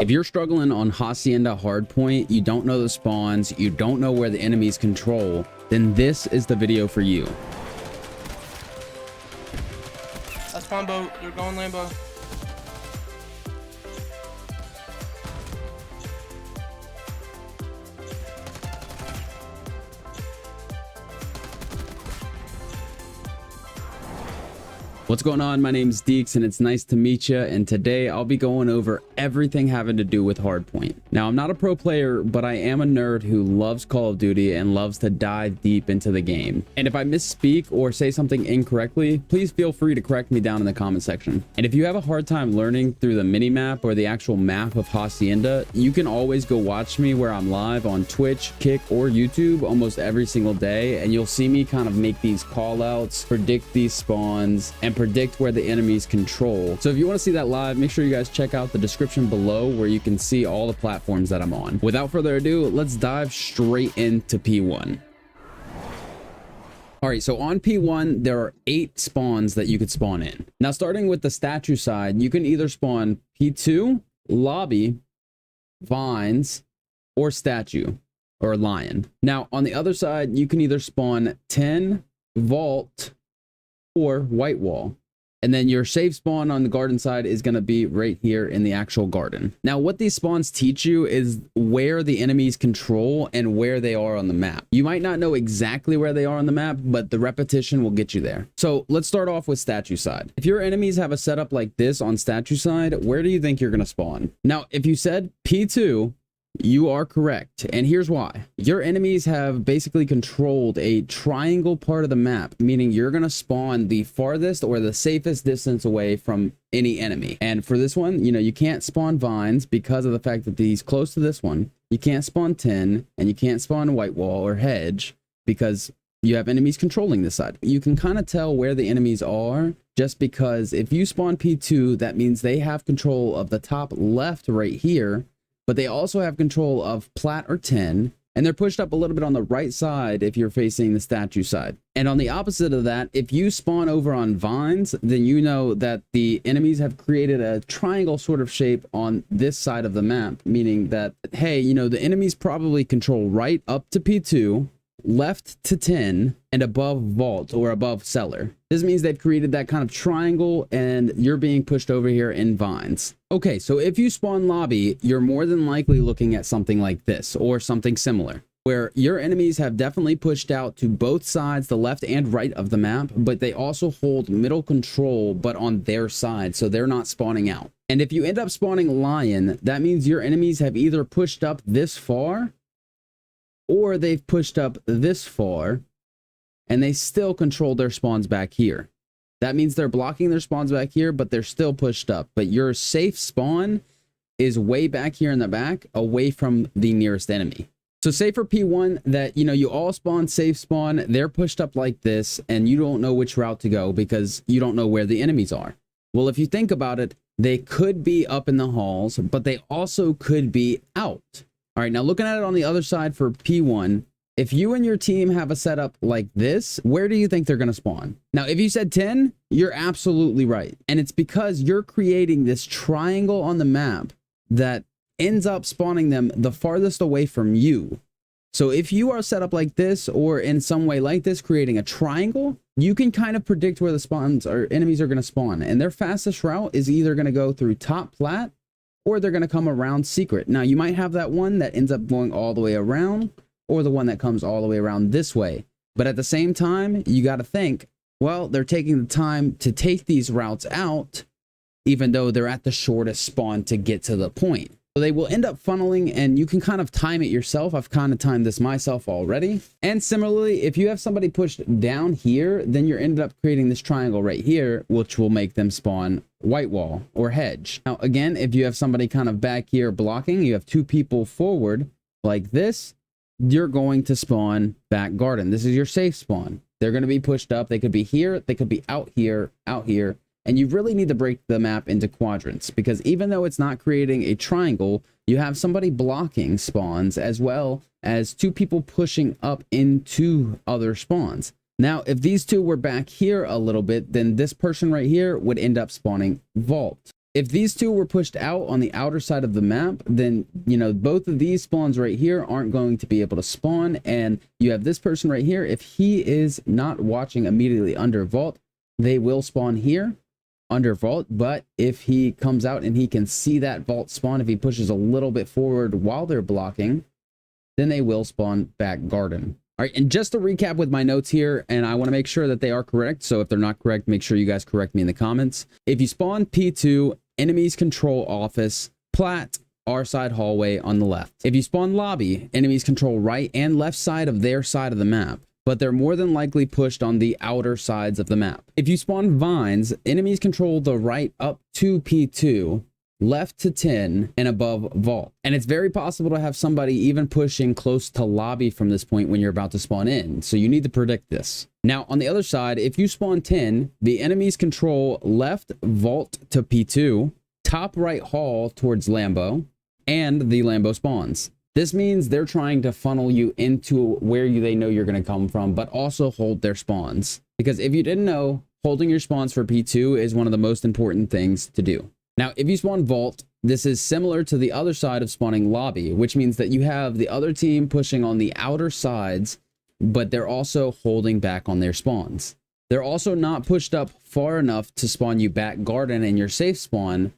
If you're struggling on Hacienda Hardpoint, you don't know the spawns, you don't know where the enemies control, then this is the video for you. That's spawn boat. They're going Lambo. What's going on? My name's Deaks and it's nice to meet you. And today I'll be going over everything having to do with Hardpoint. Now, I'm not a pro player, but I am a nerd who loves Call of Duty and loves to dive deep into the game. And if I misspeak or say something incorrectly, please feel free to correct me down in the comment section. And if you have a hard time learning through the mini map or the actual map of Hacienda, you can always go watch me where I'm live on Twitch, Kick, or YouTube almost every single day. And you'll see me kind of make these call outs, predict these spawns, and predict where the enemies control. So if you want to see that live, make sure you guys check out the description below where you can see all the platforms that I'm on. Without further ado, let's dive straight into P1. All right, so on P1, there are 8 spawns that you could spawn in. Now, starting with the statue side, you can either spawn P2, lobby, vines, or statue, or lion. Now, on the other side, you can either spawn 10, vault, or white wall. And then your safe spawn on the garden side is going to be right here in the actual garden. Now, what these spawns teach you is where the enemies control and where they are on the map. You might not know exactly where they are on the map, but the repetition will get you there. So let's start off with statue side. If your enemies have a setup like this on statue side, where do you think you're going to spawn? Now, if you said P2, you are correct, and here's why. Your enemies have basically controlled a triangle part of the map, meaning you're going to spawn the farthest or the safest distance away from any enemy. And for this one, you can't spawn vines because of the fact that he's close to this one. You can't spawn 10, and you can't spawn white wall or hedge because you have enemies controlling this side. You can kind of tell where the enemies are just because if you spawn P2, that means they have control of the top left right here, but they also have control of plat or 10, and they're pushed up a little bit on the right side if you're facing the statue side. And on the opposite of that, if you spawn over on vines, then you know that the enemies have created a triangle sort of shape on this side of the map, meaning that, hey, the enemies probably control right up to P2, left to 10, and above vault or above cellar. This means they've created that kind of triangle and you're being pushed over here in vines. Okay, so if you spawn lobby, you're more than likely looking at something like this or something similar, where your enemies have definitely pushed out to both sides, the left and right of the map, but they also hold middle control, but on their side, so they're not spawning out. And if you end up spawning lion, that means your enemies have either pushed up this far or they've pushed up this far and they still control their spawns back here. That means they're blocking their spawns back here, but they're still pushed up. But your safe spawn is way back here in the back, away from the nearest enemy. So say for P1 that, you all spawn safe spawn, they're pushed up like this, and you don't know which route to go because you don't know where the enemies are. Well, if you think about it, they could be up in the halls, but they also could be out. All right, now looking at it on the other side for P1, if you and your team have a setup like this, where do you think they're going to spawn? Now, if you said 10, you're absolutely right. And it's because you're creating this triangle on the map that ends up spawning them the farthest away from you. So if you are set up like this or in some way like this, creating a triangle, you can kind of predict where the spawns or enemies are going to spawn. And their fastest route is either going to go through top plat or they're going to come around secret. Now, you might have that one that ends up going all the way around or the one that comes all the way around this way. But at the same time, you got to think, well, they're taking the time to take these routes out, even though they're at the shortest spawn to get to the point. So they will end up funneling, and you can kind of time it yourself. I've kind of timed this myself already. And similarly, if you have somebody pushed down here, then you're ended up creating this triangle right here, which will make them spawn white wall or hedge. Now, again, if you have somebody kind of back here blocking, you have 2 people forward like this, you're going to spawn back garden. This is your safe spawn. They're going to be pushed up. They could be here. They could be out here, and you really need to break the map into quadrants because even though it's not creating a triangle, you have somebody blocking spawns as well as 2 people pushing up into other spawns. Now, if these 2 were back here a little bit, then this person right here would end up spawning vault. If these two were pushed out on the outer side of the map, then, you know, both of these spawns right here aren't going to be able to spawn. And you have this person right here. If he is not watching immediately under vault, they will spawn here under vault. But if he comes out and he can see that vault spawn, if he pushes a little bit forward while they're blocking, then they will spawn back garden. All right, and just to recap with my notes here, and I want to make sure that they are correct. So if they're not correct, make sure you guys correct me in the comments. If you spawn P2, enemies control office, plat, our side hallway on the left. If you spawn lobby, enemies control right and left side of their side of the map, but they're more than likely pushed on the outer sides of the map. If you spawn vines, enemies control the right up to P2, left to 10, and above vault. And it's very possible to have somebody even pushing close to lobby from this point when you're about to spawn in. So you need to predict this. Now, on the other side, if you spawn 10, the enemies control left vault to P2, top right hall towards Lambo, and the Lambo spawns. This means they're trying to funnel you into where they know you're going to come from, but also hold their spawns. Because if you didn't know, holding your spawns for P2 is one of the most important things to do. Now, if you spawn vault, this is similar to the other side of spawning lobby, which means that you have the other team pushing on the outer sides, but they're also holding back on their spawns. They're also not pushed up far enough to spawn you back garden in your safe spawn,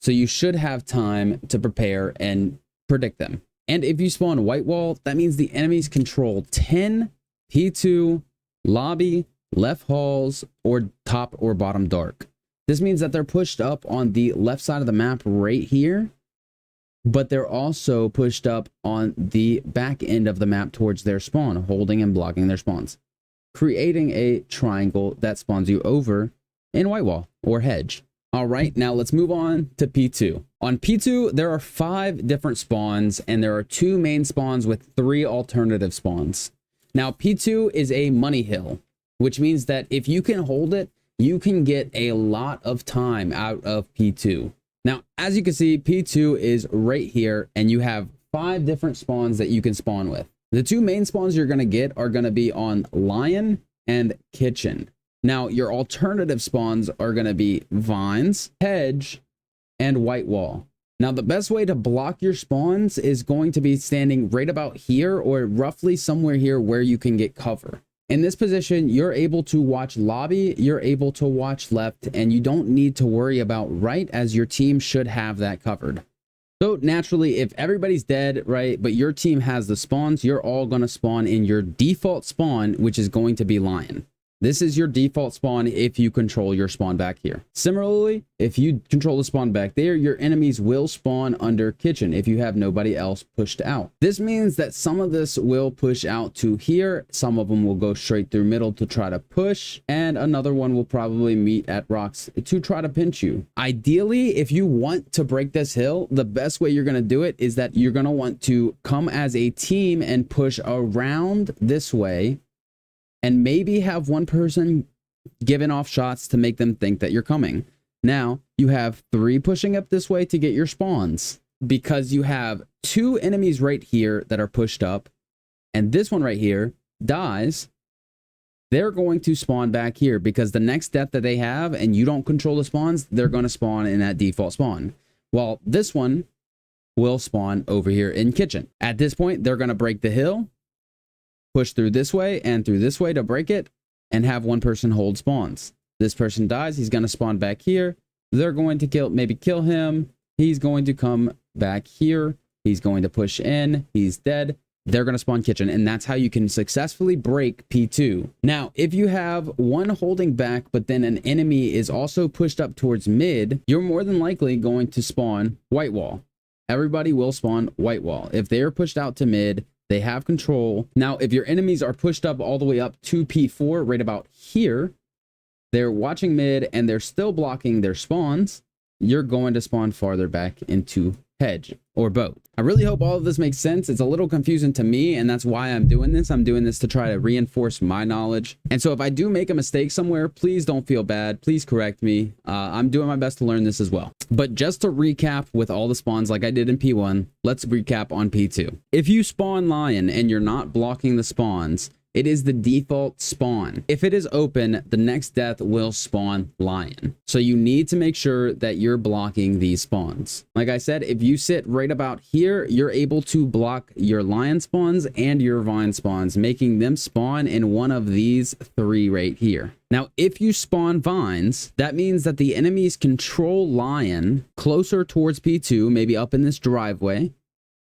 so you should have time to prepare and predict them. And if you spawn white wall, that means the enemies control 10, P2, lobby, left halls, or top or bottom dark. This means that they're pushed up on the left side of the map right here, but they're also pushed up on the back end of the map towards their spawn, holding and blocking their spawns, creating a triangle that spawns you over in white wall or hedge. All right, now let's move on to P2. On P2, there are 5 different spawns, and there are 2 main spawns with 3 alternative spawns. Now, P2 is a money hill, which means that if you can hold it, you can get a lot of time out of P2. Now, as you can see, P2 is right here, and you have 5 different spawns that you can spawn with. The 2 main spawns you're going to get are going to be on Lion and Kitchen. Now, your alternative spawns are going to be Vines, Hedge, and White Wall. Now, the best way to block your spawns is going to be standing right about here or roughly somewhere here where you can get cover. In this position, you're able to watch lobby, you're able to watch left, and you don't need to worry about right, as your team should have that covered. So naturally, if everybody's dead, right, but your team has the spawns, you're all going to spawn in your default spawn, which is going to be Lion. This is your default spawn if you control your spawn back here. Similarly, if you control the spawn back there, your enemies will spawn under Kitchen if you have nobody else pushed out. This means that some of this will push out to here, some of them will go straight through middle to try to push, and another one will probably meet at rocks to try to pinch you. Ideally, if you want to break this hill, the best way you're going to do it is that you're going to want to come as a team and push around this way, and maybe have one person giving off shots to make them think that you're coming. Now, you have 3 pushing up this way to get your spawns, because you have 2 enemies right here that are pushed up, and this one right here dies. They're going to spawn back here because the next death that they have, and you don't control the spawns, they're going to spawn in that default spawn. While this one will spawn over here in Kitchen. At this point, they're going to break the hill, push through this way and through this way to break it, and have one person hold spawns. This person dies, he's going to spawn back here. They're going to maybe kill him. He's going to come back here. He's going to push in. He's dead. They're going to spawn Kitchen, and that's how you can successfully break P2. Now, if you have one holding back, but then an enemy is also pushed up towards mid, you're more than likely going to spawn White Wall. Everybody will spawn White Wall. If they are pushed out to mid, they have control. Now, if your enemies are pushed up all the way up to P4, right about here, they're watching mid and they're still blocking their spawns, you're going to spawn farther back into hedge or boat. I really hope all of this makes sense. It's a little confusing to me, and that's why I'm doing this. I'm doing this to try to reinforce my knowledge. And so if I do make a mistake somewhere, please don't feel bad. Please correct me. I'm doing my best to learn this as well. But just to recap with all the spawns like I did in P1, let's recap on P2. If you spawn Lion and you're not blocking the spawns, It is the default spawn. If it is open, the next death will spawn lion. So you need to make sure that you're blocking these spawns. Like I said, if you sit right about here, you're able to block your lion spawns and your vine spawns, making them spawn in one of these 3 right here. Now, if you spawn vines, that means that the enemies control lion closer towards P2, maybe up in this driveway.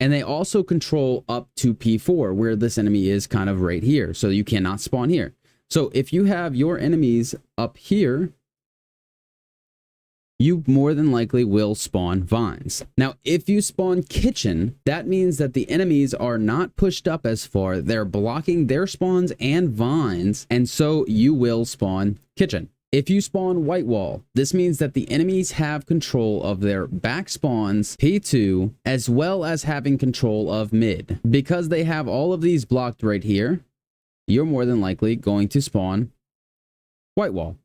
And they also control up to P4, where this enemy is kind of right here. So you cannot spawn here. So if you have your enemies up here, you more than likely will spawn vines. Now, if you spawn kitchen, that means that the enemies are not pushed up as far. They're blocking their spawns and vines. And so you will spawn kitchen. If you spawn white wall, this means that the enemies have control of their back spawns, P2, as well as having control of mid. Because they have all of these blocked right here, you're more than likely going to spawn white wall.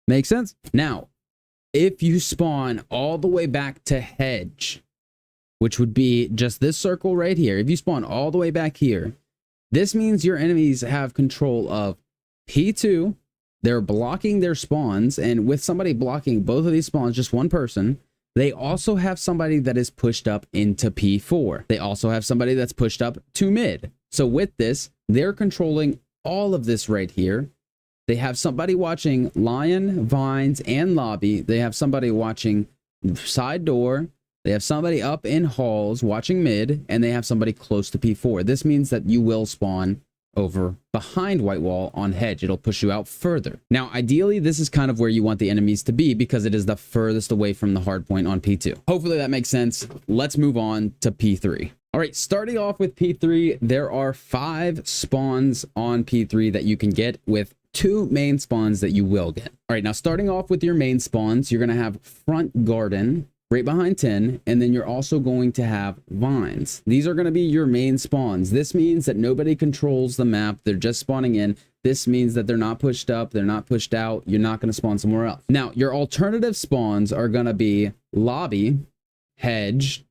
Make sense? Now, if you spawn all the way back to hedge, which would be just this circle right here, if you spawn all the way back here, this means your enemies have control of P2, they're blocking their spawns, and with somebody blocking both of these spawns, just one person, they also have somebody that is pushed up into P4. They also have somebody that's pushed up to mid. So with this, they're controlling all of this right here. They have somebody watching lion, vines, and lobby. They have somebody watching side door. They have somebody up in halls watching mid, and they have somebody close to P4. This means that you will spawn over behind white wall on hedge. It'll push you out further. Now, ideally, this is kind of where you want the enemies to be because it is the furthest away from the hard point on P2. Hopefully that makes sense. Let's move on to P3. All right, starting off with P3, there are 5 spawns on P3 that you can get with 2 main spawns that you will get. All right, now starting off with your main spawns, you're going to have front garden right behind 10, and then you're also going to have vines. These are going to be your main spawns. This means that nobody controls the map. They're just spawning in. This means that they're not pushed up. They're not pushed out. You're not going to spawn somewhere else. Now, your alternative spawns are going to be lobby, hedge,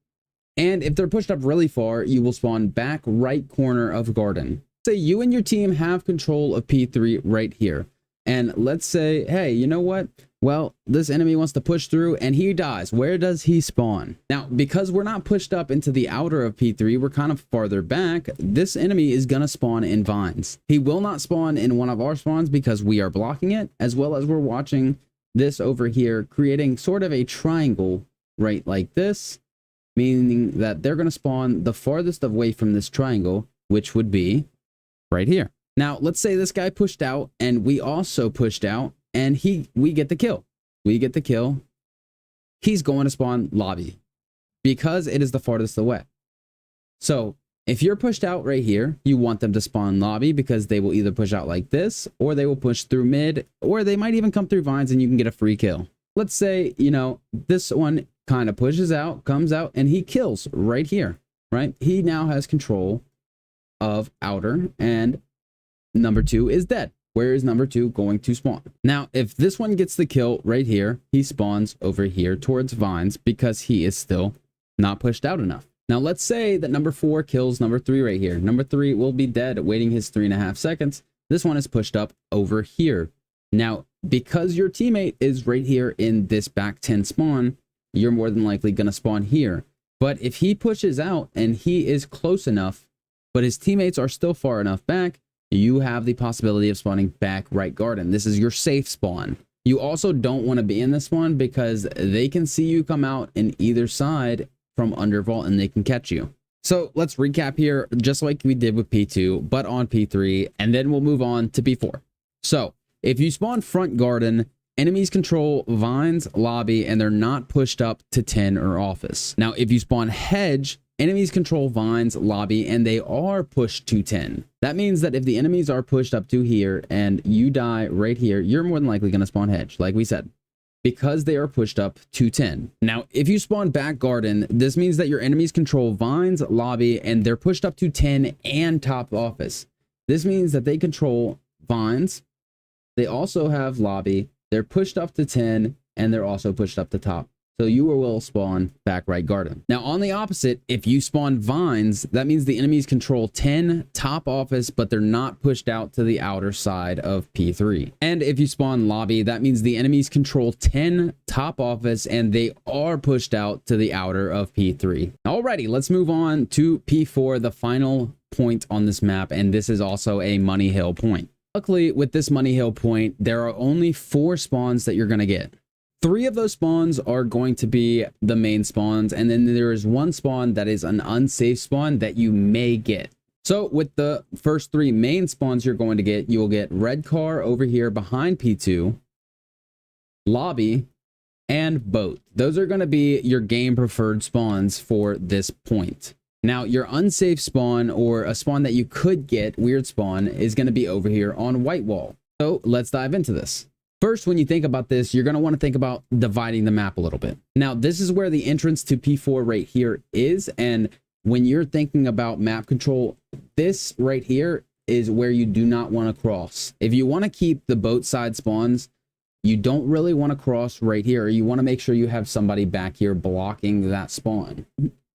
and if they're pushed up really far, you will spawn back right corner of garden. Say you and your team have control of P3 right here. And let's say, hey, you know what? Well, this enemy wants to push through and he dies. Where does he spawn? Now, because we're not pushed up into the outer of P3, we're kind of farther back. This enemy is going to spawn in vines. He will not spawn in one of our spawns because we are blocking it, as well as we're watching this over here, creating sort of a triangle right like this, meaning that they're going to spawn the farthest away from this triangle, which would be right here. Now, let's say this guy pushed out and we also pushed out and we get the kill. We get the kill. He's going to spawn lobby because it is the farthest away. So if you're pushed out right here, you want them to spawn lobby because they will either push out like this or they will push through mid, or they might even come through vines and you can get a free kill. Let's say, you know, this one kind of pushes out, comes out, and he kills right here, right? He now has control of outer, and number 2 is dead. Where is number 2 going to spawn? Now, if this one gets the kill right here, he spawns over here towards vines because he is still not pushed out enough. Now, let's say that number 4 kills number 3 right here. Number 3 will be dead, waiting his 3.5 seconds. This one is pushed up over here. Now, because your teammate is right here in this back 10 spawn, you're more than likely going to spawn here. But if he pushes out and he is close enough, but his teammates are still far enough back, you have the possibility of spawning back right garden. This is your safe spawn. You also don't want to be in this spawn because they can see you come out in either side from under vault and they can catch you. So let's recap here, just like we did with P2, but on P3, and then we'll move on to P4. So if you spawn front garden, enemies control vines, lobby, and they're not pushed up to 10 or office. Now, if you spawn hedge, enemies control vines, lobby, and they are pushed to 10. That means that if the enemies are pushed up to here and you die right here, you're more than likely going to spawn hedge, like we said, because they are pushed up to 10. Now, if you spawn back garden, this means that your enemies control vines, lobby, and they're pushed up to 10 and top office. This means that they control vines. They also have lobby. They're pushed up to 10, and they're also pushed up to top. So you will spawn back right garden. Now on the opposite, if you spawn vines, that means the enemies control 10 top office, but they're not pushed out to the outer side of P3. And if you spawn lobby, that means the enemies control 10 top office and they are pushed out to the outer of P3. Alrighty, let's move on to P4, the final point on this map, and this is also a Money Hill point. Luckily, with this Money Hill point, there are only 4 spawns that you're going to get. 3 of those spawns are going to be the main spawns, and then there is 1 spawn that is an unsafe spawn that you may get. So with the first 3 main spawns you're going to get, you will get red car over here behind P2, lobby, and boat. Those are going to be your game preferred spawns for this point. Now your unsafe spawn, or a spawn that you could get, weird spawn, is going to be over here on white wall. So let's dive into this. First, when you think about this, you're going to want to think about dividing the map a little bit. Now, this is where the entrance to P4 right here is. And when you're thinking about map control, this right here is where you do not want to cross. If you want to keep the boat side spawns, you don't really want to cross right here. You want to make sure you have somebody back here blocking that spawn.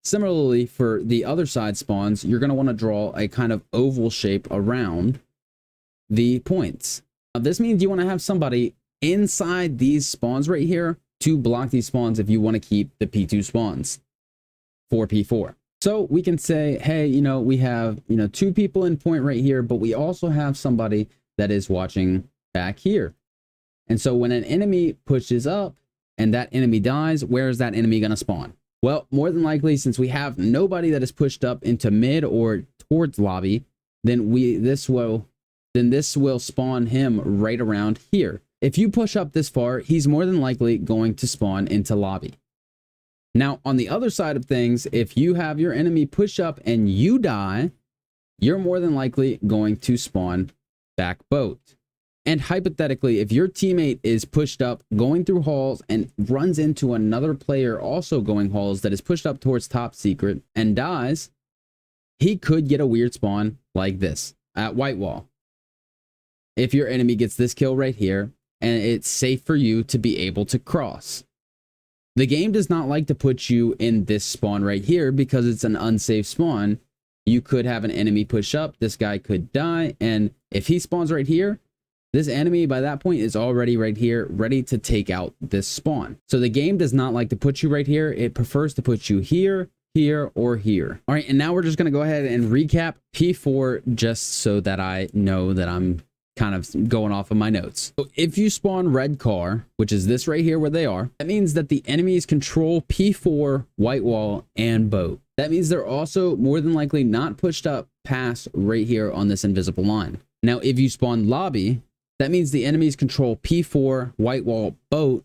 Similarly, for the other side spawns, you're going to want to draw a kind of oval shape around the points. This means you want to have somebody inside these spawns right here to block these spawns if you want to keep the P2 spawns for P4. So we can say, hey, we have, 2 people in point right here, but we also have somebody that is watching back here. And so when an enemy pushes up and that enemy dies, where is that enemy going to spawn? Well, more than likely, since we have nobody that is pushed up into mid or towards lobby, then this will spawn him right around here. If you push up this far, he's more than likely going to spawn into lobby. Now, on the other side of things, if you have your enemy push up and you die, you're more than likely going to spawn back boat. And hypothetically, if your teammate is pushed up going through halls and runs into another player also going halls that is pushed up towards top secret and dies, he could get a weird spawn like this at white wall. If your enemy gets this kill right here, and it's safe for you to be able to cross. The game does not like to put you in this spawn right here because it's an unsafe spawn. You could have an enemy push up, this guy could die, and if he spawns right here, this enemy by that point is already right here, ready to take out this spawn. So the game does not like to put you right here. It prefers to put you here, here, or here. All right, and now we're just going to go ahead and recap P4 just so that I know that I'm kind of going off of my notes. So if you spawn red car, which is this right here where they are, that means that the enemies control P4, white wall, and boat. That means they're also more than likely not pushed up past right here on this invisible line. Now, if you spawn lobby, that means the enemies control P4, white wall, boat,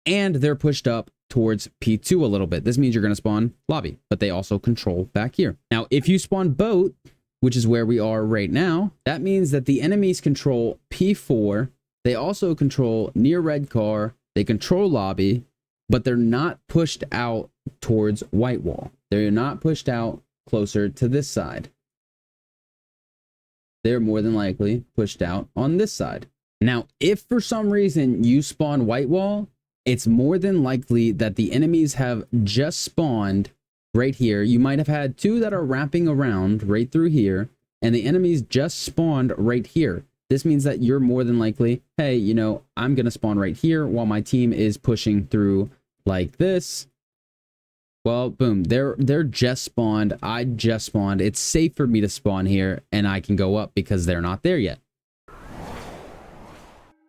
and they're pushed up towards P2 a little bit. This means you're going to spawn lobby, but they also control back here. Now, if you spawn boat, which is where we are right now, that means that the enemies control P4. They also control near red car. They control lobby, but they're not pushed out towards white wall. They're not pushed out closer to this side. They're more than likely pushed out on this side. Now, if for some reason you spawn white wall, it's more than likely that the enemies have just spawned right here. You might have had 2 that are wrapping around right through here, and the enemies just spawned right here. This means that you're more than likely, hey, I'm going to spawn right here while my team is pushing through like this. Well, boom, they're just spawned. I just spawned. It's safe for me to spawn here, and I can go up because they're not there yet.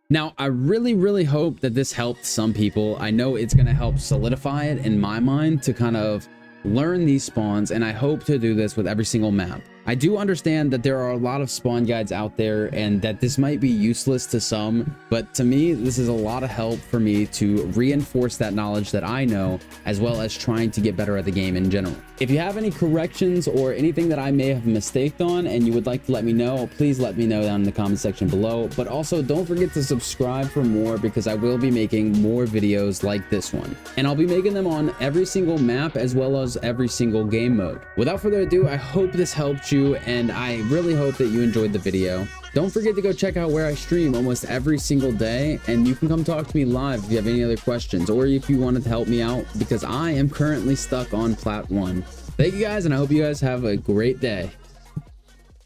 Now, I really hope that this helped some people. I know it's going to help solidify it in my mind to kind of learn these spawns, and I hope to do this with every single map. I do understand that there are a lot of spawn guides out there and that this might be useless to some, but to me, this is a lot of help for me to reinforce that knowledge that I know, as well as trying to get better at the game in general. If you have any corrections or anything that I may have mistaked on and you would like to let me know, please let me know down in the comment section below. But also don't forget to subscribe for more, because I will be making more videos like this one. And I'll be making them on every single map as well as every single game mode. Without further ado, I hope this helped you, and I really hope that you enjoyed the video. Don't forget to go check out where I stream almost every single day, and you can come talk to me live if you have any other questions, or if you wanted to help me out, because I am currently stuck on Plat 1. Thank you guys, and I hope you guys have a great day.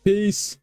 Peace.